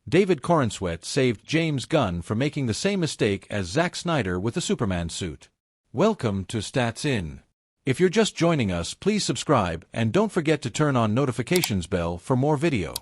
David Corenswet saved James Gunn from making the same mistake as Zack Snyder with the Superman suit. Welcome to Stats In. If you're just joining us, please subscribe and don't forget to turn on notifications bell for more video.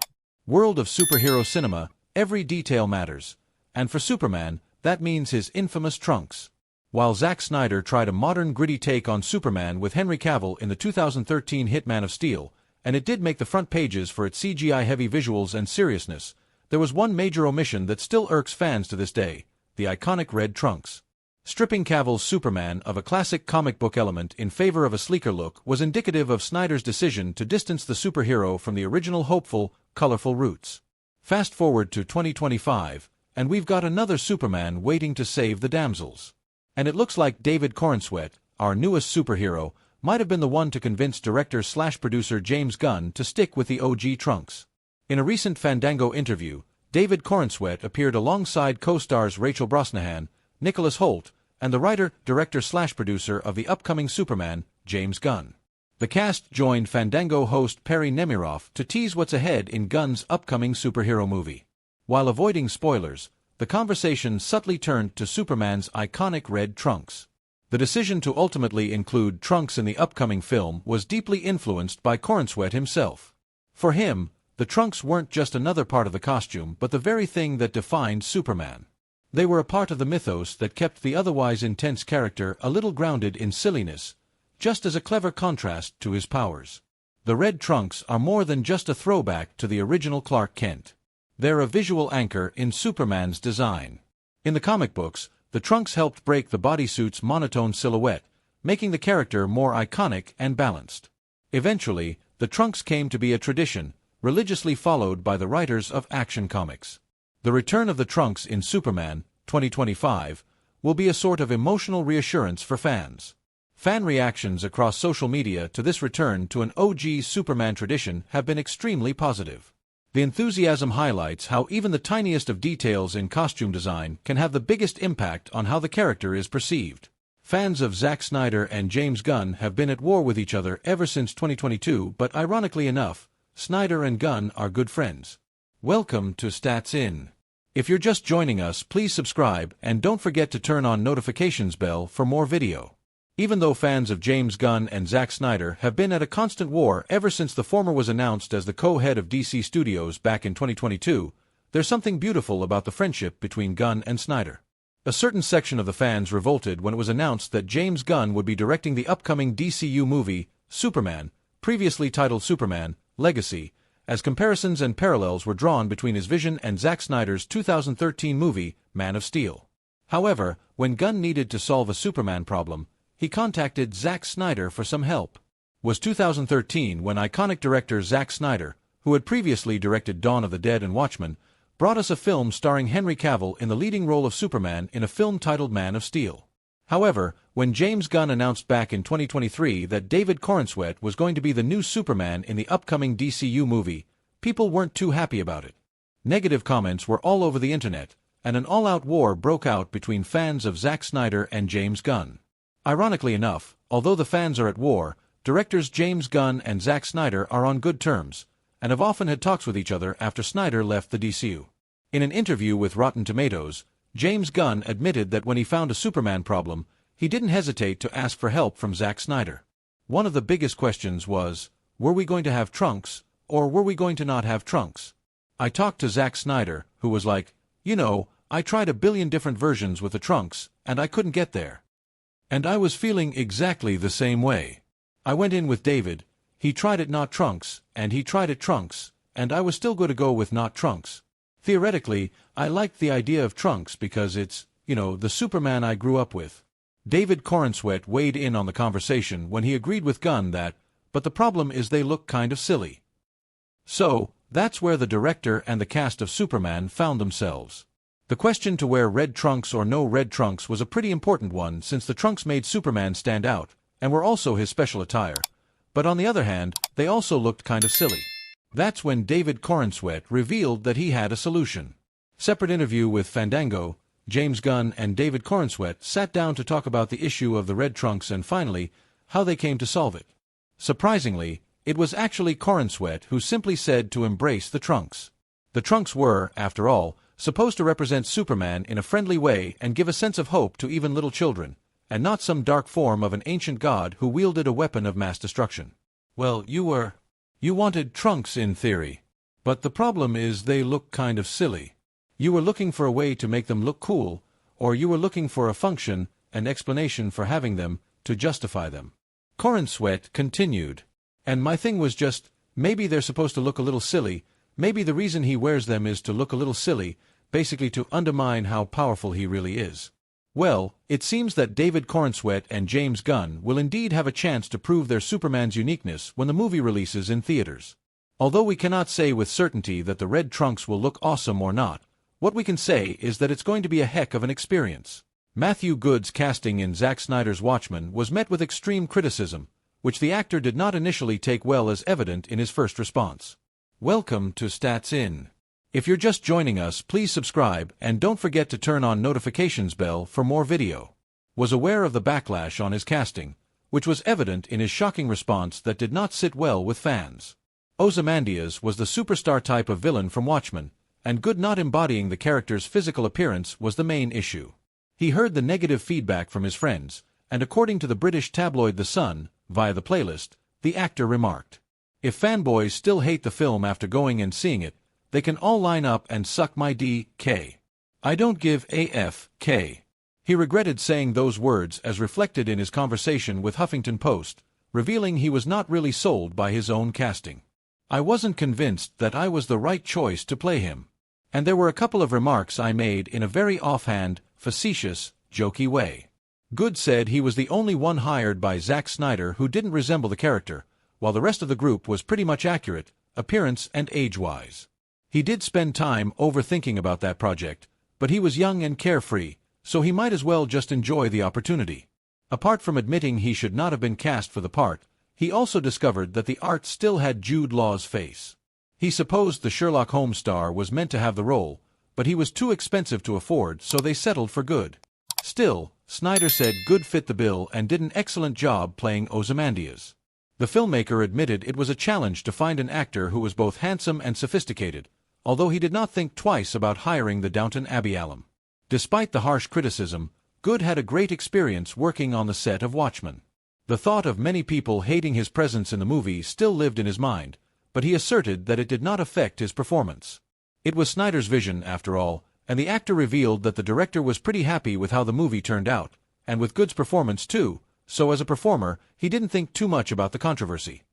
World of superhero cinema, every detail matters. And for Superman, that means his infamous trunks. While Zack Snyder tried a modern gritty take on Superman with Henry Cavill in the 2013 hit Man of Steel, and it did make the front pages for its CGI-heavy visuals and seriousness, there was one major omission that still irks fans to this day: the iconic red trunks. Stripping Cavill's Superman of a classic comic book element in favor of a sleeker look was indicative of Snyder's decision to distance the superhero from the original hopeful, colorful roots. Fast forward to 2025, and we've got another Superman waiting to save the damsels. And it looks like David Corenswet, our newest superhero, might have been the one to convince director/producer James Gunn to stick with the OG trunks. In a recent Fandango interview, David Corenswet appeared alongside co-stars Rachel Brosnahan, Nicholas Hoult, and the writer, director/producer of the upcoming Superman, James Gunn. The cast joined Fandango host Perry Nemiroff to tease what's ahead in Gunn's upcoming superhero movie. While avoiding spoilers, the conversation subtly turned to Superman's iconic red trunks. The decision to ultimately include trunks in the upcoming film was deeply influenced by Corenswet himself. For him, the trunks weren't just another part of the costume but the very thing that defined Superman. They were a part of the mythos that kept the otherwise intense character a little grounded in silliness, just as a clever contrast to his powers. The red trunks are more than just a throwback to the original Clark Kent. They're a visual anchor in Superman's design. In the comic books, the trunks helped break the bodysuit's monotone silhouette, making the character more iconic and balanced. Eventually, the trunks came to be a tradition, religiously followed by the writers of Action Comics. The return of the trunks in Superman 2025 will be a sort of emotional reassurance for fans. Fan reactions across social media to this return to an OG Superman tradition have been extremely positive. The enthusiasm highlights how even the tiniest of details in costume design can have the biggest impact on how the character is perceived. Fans of Zack Snyder and James Gunn have been at war with each other ever since 2022, but ironically enough, Snyder and Gunn are good friends. Welcome to Stats In. If you're just joining us, please subscribe and don't forget to turn on notifications bell for more video. Even though fans of James Gunn and Zack Snyder have been at a constant war ever since the former was announced as the co-head of DC Studios back in 2022, there's something beautiful about the friendship between Gunn and Snyder. A certain section of the fans revolted when it was announced that James Gunn would be directing the upcoming DCU movie, Superman, previously titled Superman, Legacy, as comparisons and parallels were drawn between his vision and Zack Snyder's 2013 movie, Man of Steel. However, when Gunn needed to solve a Superman problem, he contacted Zack Snyder for some help. It was 2013 when iconic director Zack Snyder, who had previously directed Dawn of the Dead and Watchmen, brought us a film starring Henry Cavill in the leading role of Superman in a film titled Man of Steel. However, when James Gunn announced back in 2023 that David Corenswet was going to be the new Superman in the upcoming DCU movie, people weren't too happy about it. Negative comments were all over the internet, and an all-out war broke out between fans of Zack Snyder and James Gunn. Ironically enough, although the fans are at war, directors James Gunn and Zack Snyder are on good terms, and have often had talks with each other after Snyder left the DCU. In an interview with Rotten Tomatoes, James Gunn admitted that when he found a Superman problem, he didn't hesitate to ask for help from Zack Snyder. One of the biggest questions was, were we going to have trunks, or were we going to not have trunks? I talked to Zack Snyder, who was like, I tried a billion different versions with the trunks, and I couldn't get there. And I was feeling exactly the same way. I went in with David, he tried it not trunks, and he tried it trunks, and I was still going to go with not trunks. Theoretically, I liked the idea of trunks because it's, the Superman I grew up with. David Corenswet weighed in on the conversation when he agreed with Gunn that, but the problem is they look kind of silly. So, that's where the director and the cast of Superman found themselves. The question to wear red trunks or no red trunks was a pretty important one since the trunks made Superman stand out, and were also his special attire. But on the other hand, they also looked kind of silly. That's when David Corenswet revealed that he had a solution. Separate interview with Fandango, James Gunn and David Corenswet sat down to talk about the issue of the red trunks and finally, how they came to solve it. Surprisingly, it was actually Corenswet who simply said to embrace the trunks. The trunks were, after all, supposed to represent Superman in a friendly way and give a sense of hope to even little children, and not some dark form of an ancient god who wielded a weapon of mass destruction. Well, you wanted trunks in theory. But the problem is they look kind of silly. You were looking for a way to make them look cool, or you were looking for a function, an explanation for having them, to justify them. Corenswet continued. And my thing was just, maybe they're supposed to look a little silly, maybe the reason he wears them is to look a little silly, basically to undermine how powerful he really is. Well, it seems that David Corenswet and James Gunn will indeed have a chance to prove their Superman's uniqueness when the movie releases in theaters. Although we cannot say with certainty that the red trunks will look awesome or not, what we can say is that it's going to be a heck of an experience. Matthew Good's casting in Zack Snyder's Watchmen was met with extreme criticism, which the actor did not initially take well as evident in his first response. Welcome to Stats In. If you're just joining us, please subscribe and don't forget to turn on notifications bell for more video. Was aware of the backlash on his casting, which was evident in his shocking response that did not sit well with fans. Ozymandias was the superstar type of villain from Watchmen, and Good not embodying the character's physical appearance was the main issue. He heard the negative feedback from his friends, and according to the British tabloid The Sun, via the playlist, the actor remarked, "If fanboys still hate the film after going and seeing it, they can all line up and suck my D.K. I don't give a f.k." He regretted saying those words as reflected in his conversation with Huffington Post, revealing he was not really sold by his own casting. "I wasn't convinced that I was the right choice to play him. And there were a couple of remarks I made in a very offhand, facetious, jokey way." Good said he was the only one hired by Zack Snyder who didn't resemble the character, while the rest of the group was pretty much accurate, appearance and age-wise. He did spend time overthinking about that project, but he was young and carefree, so he might as well just enjoy the opportunity. Apart from admitting he should not have been cast for the part, he also discovered that the art still had Jude Law's face. He supposed the Sherlock Holmes star was meant to have the role, but he was too expensive to afford, so they settled for Good. Still, Snyder said Good fit the bill and did an excellent job playing Ozymandias. The filmmaker admitted it was a challenge to find an actor who was both handsome and sophisticated, although he did not think twice about hiring the Downton Abbey alum. Despite the harsh criticism, Good had a great experience working on the set of Watchmen. The thought of many people hating his presence in the movie still lived in his mind, but he asserted that it did not affect his performance. It was Snyder's vision, after all, and the actor revealed that the director was pretty happy with how the movie turned out, and with Good's performance too, so as a performer, he didn't think too much about the controversy.